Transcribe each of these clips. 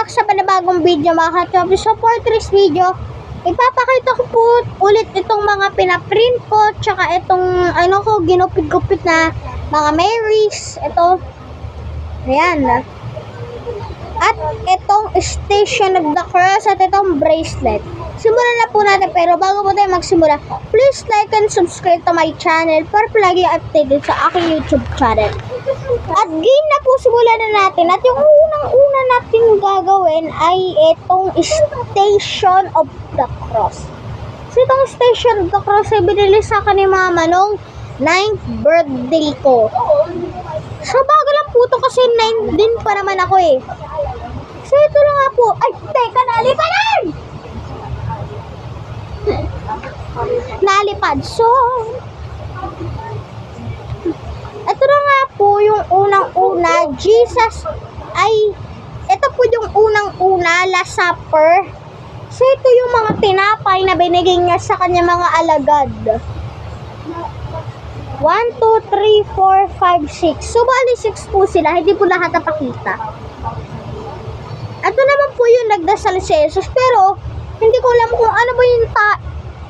back sa panibagong video mga ka-chopper. So for today's video, ipapakita ko po ulit itong mga pinaprint ko, tsaka itong ginupit-gupit na mga Marys. Ito, ayan. At itong Station of the Cross at itong bracelet. Simulan na po natin, pero bago po tayo magsimula, please like and subscribe to my channel para palagi updated sa aking YouTube channel. At game na po, simulan na natin. At yung unang-una natin gagawin ay itong Station of the Cross. So itong Station of the Cross ay binili sa akin ni Mama nung 9th birthday ko. So bago lang po ito kasi 9 din pa naman ako eh. So ito na nga po. Ay, teka, nalipadan! Nalipad. So, ito na nga po yung unang-una. Jesus ay, ito po yung unang-una, Last Supper. So ito yung mga tinapay na binigay niya sa kanya mga alagad. 1, 2, 3, 4, 5, 6. So, bali 6 po sila. Hindi po lahat napakita. Ito naman po yung nagdasal si Jesus. Pero, hindi ko alam kung ano ba yung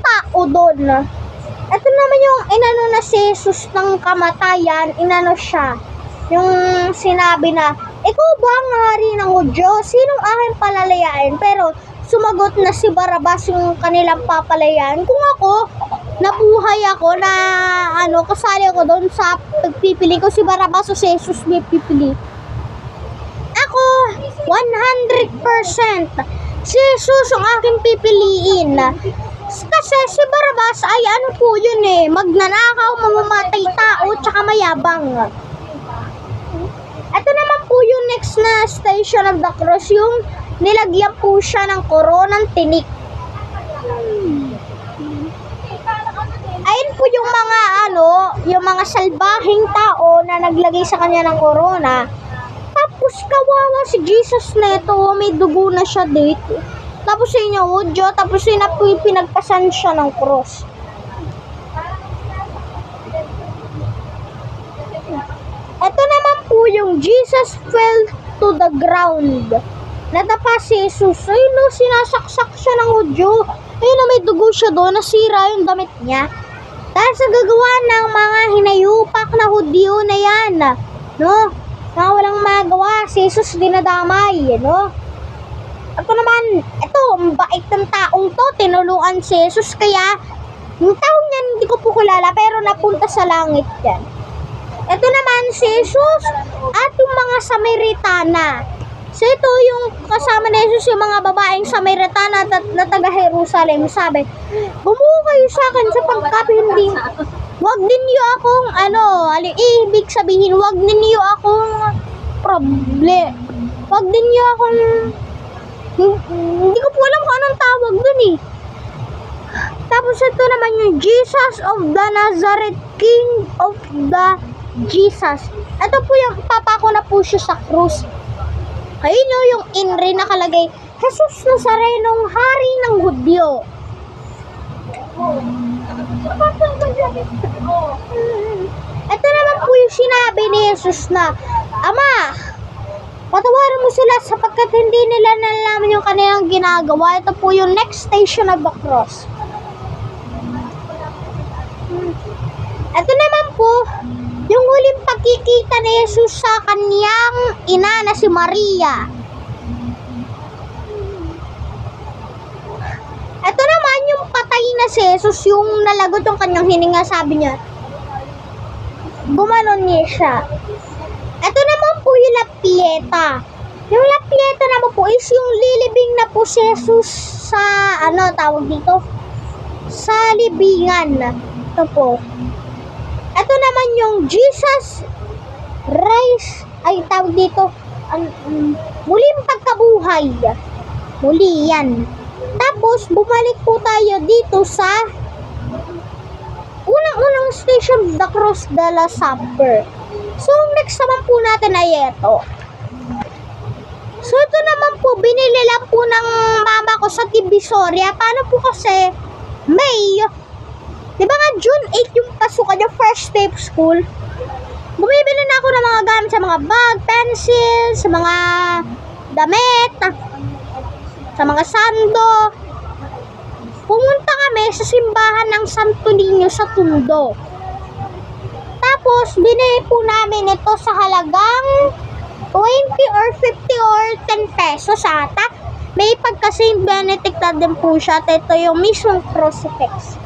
tao doon. Ito naman yung inano na si Jesus ng kamatayan. Inano siya. Yung sinabi na, ikaw ba ang hari ng Hudyo? Sinong aking palalayain? Pero, sumagot na si Barabas yung kanilang papalayain. Kung ako, nabuhay ako na kasali ako doon sa pagpipili ko si Barabas o si Jesus may pipili. Ako 100% si Jesus ang aking pipiliin. Kasi si Barabas ay po yun eh, magnanakaw, mamamatay tao, tsaka mayabang. Ito naman po yung next na Station of the Cross, yung nilagyan po siya ng koronang tinik. Ayun po yung mga yung mga salbahing tao na naglagay sa kanya ng corona. Tapos kawawa si Jesus na ito, may dugo na siya dito. Tapos sa inyo, Hudyo, tapos pinagpasan siya ng cross. Ito naman po yung Jesus fell to the ground. Nadapa si Jesus. Ayun o, sinasaksak siya ng Hudyo. Ayun o, may dugo siya doon, nasira yung damit niya. Dahil sa gagawa ng mga hinayupak na Hudyo na yan, no? Mga walang magawa, si Jesus dinadamay, no? Ako naman, ito, ang bait ng taong to, tinulungan si Jesus, kaya yung taong yan, hindi ko po kilala, pero napunta sa langit yan. Ito naman si Jesus at yung mga Samaritana. So ito yung kasama ni Jesus, yung mga babaeng Samaritana na taga-Jerusalem. Sabi, bumuo kayo sa akin sapagkat hindi, wag ninyo akong ibig sabihin, wag ninyo akong wag ninyo akong, hindi ko po alam kung anong tawag dun eh. Tapos ito naman yung Jesus of the Nazareth, King of the Jesus. Ito po yung papako na po siya sa krus. Ayun nyo yung inri nakalagay, Jesus Nazarenong hari ng Hudyo. Ito naman po yung sinabi ni Jesus na, Ama, patawarin mo sila sapagkat hindi nila nalaman yung kanilang ginagawa. Ito po yung next Station of the Cross. Ito naman po yung huling pagkikita ni Jesus sa kanyang ina na si Maria. Ito naman yung patay na si Jesus, yung nalagot yung kanyang hininga, sabi niya. Gumanon niya siya. Ito naman po yung La Pieta. Yung La Pieta naman po is yung lilibing na po si Jesus sa, tawag dito? Sa libingan. Ito po. Ito naman yung Jesus rise, ay tawag dito, muling pagkabuhay. Muli yan. Tapos, bumalik po tayo dito sa unang Station of the Cross, the Last Supper. So, next naman po natin ay ito. So, ito naman po, binili lang po ng mama ko sa Divisoria. Paano po kasi, May, di ba nga June 8 yung pasukan yung first day of school? Bumibili na ako ng mga gamit sa mga bag, pencil, sa mga damit, sa mga sando. Pumunta kami sa simbahan ng Santo Niño sa Tondo. Tapos, binili po namin ito sa halagang 20 or 50 or 10 pesos ata. May pagka Saint Benedict na din po siya. At ito yung mismong crucifix.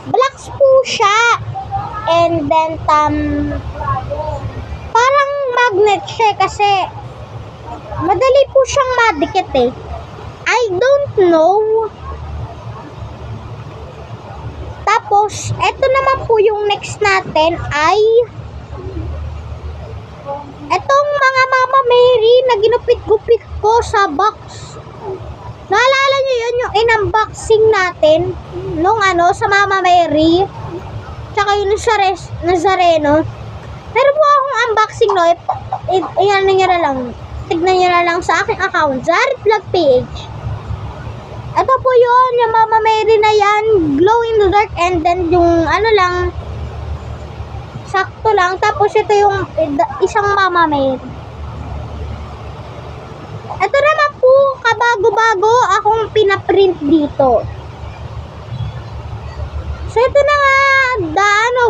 Blacks po siya. And then, parang magnet siya kasi madali po siyang madikit eh. I don't know. Tapos, eto naman po yung next natin ay etong mga Mama Mary na ginupit-gupit ko sa box. Naalala nyo yun yung in-unboxing natin nung sa Mama Mary tsaka yung Nazareno. Meron po akong unboxing no. Tignan nyo na lang sa aking account, Jared Vlog page. Ito po yun, yung Mama Mary na yan, glow in the dark, and then yung lang, sakto lang. Tapos ito yung isang Mama Mary. Ito naman po, kabago-bago akong pinaprint dito. So ito na nga,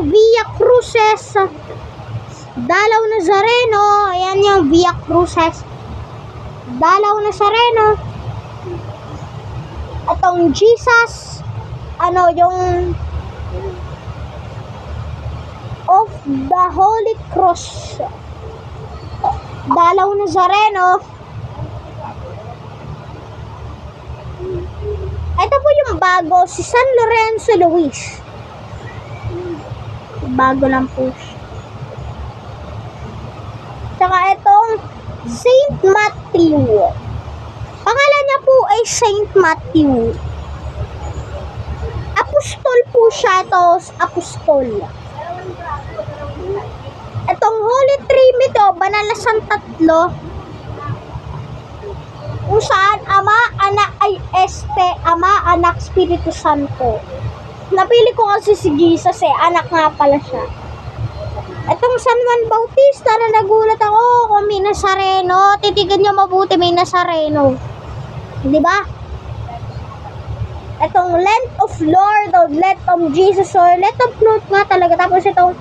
Via Cruces, Dalaw Nazareno. Ayan yung Via Cruces, Dalaw Nazareno. Atong Jesus, yung of the Holy Cross, Dalaw Nazareno. Ito po yung bago, si San Lorenzo Luis. Bago lang po siya. Tsaka itong Saint Matthew. Pangalan niya po ay Saint Matthew. Apostol po siya, ito, apostol. Itong Holy Trinity, banal na Santatlo, kung saan Ama, Anak, Ama, Anak, Espiritu Santo. Napili ko kasi si Jesus anak nga pala siya. Itong San Juan Bautista na nagulat ako kung may Nazareno. Titigan nyo mabuti, may Nazareno. Diba? Itong Lent of Lord or Lent of Jesus or Lent of Lord nga talaga. Tapos itong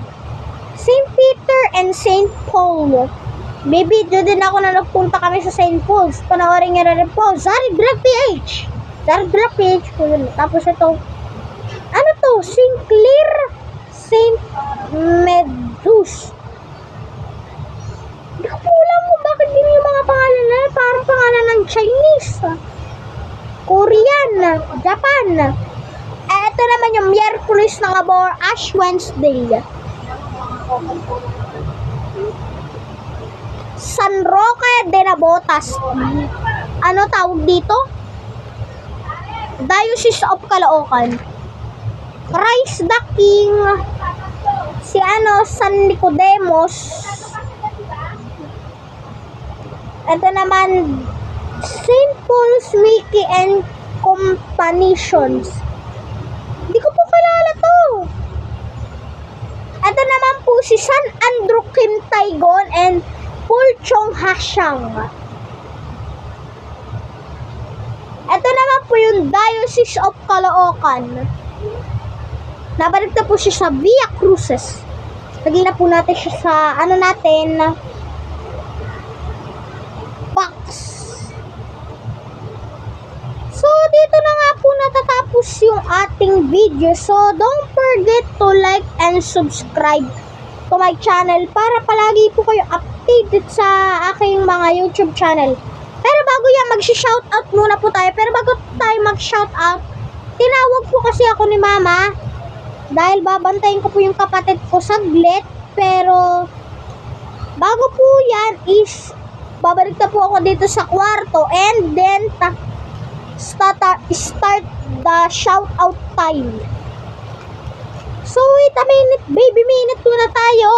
Saint Peter and Saint Paul. May video din ako na nagpunta kami sa Saint Paul's. Panoorin nyo na rin po. Jared Vlog PH. Jared Vlog PH po yun. Tapos itong Saint Clair, Saint Medus. Hindi ko po alam mo bakit din yung mga pangalan na parang pangalan ng Chinese, Korean, Japan. Ito naman yung Miyerkules ng Abor, Ash Wednesday. San Roque de Nabotas. Ano tawag dito? Diocese of Caloocan. Christ the King. Si San Nicodemus. Ito naman Saint Paul's Wiki and Companions. Hindi ko po kilala to. Ito naman po si San Andrew Kim Taigon and Paul Chong Hashang. Ito naman po yung Diocese of Caloocan. Nabalik na po siya sa Via Cruces. Lagyan na po natin siya sa box. So, dito na nga po natatapos yung ating video. So, don't forget to like and subscribe to my channel para palagi po kayo updated sa aking mga YouTube channel. Pero bago yan, mag-shoutout muna po tayo. Pero bago tayo mag-shoutout, tinawag po kasi ako ni Mama dahil babantayin ko po yung kapatid ko saglit. Pero bago po yan is babalik na po ako dito sa kwarto and then start the shoutout time. So wait a minute, baby minute muna tayo.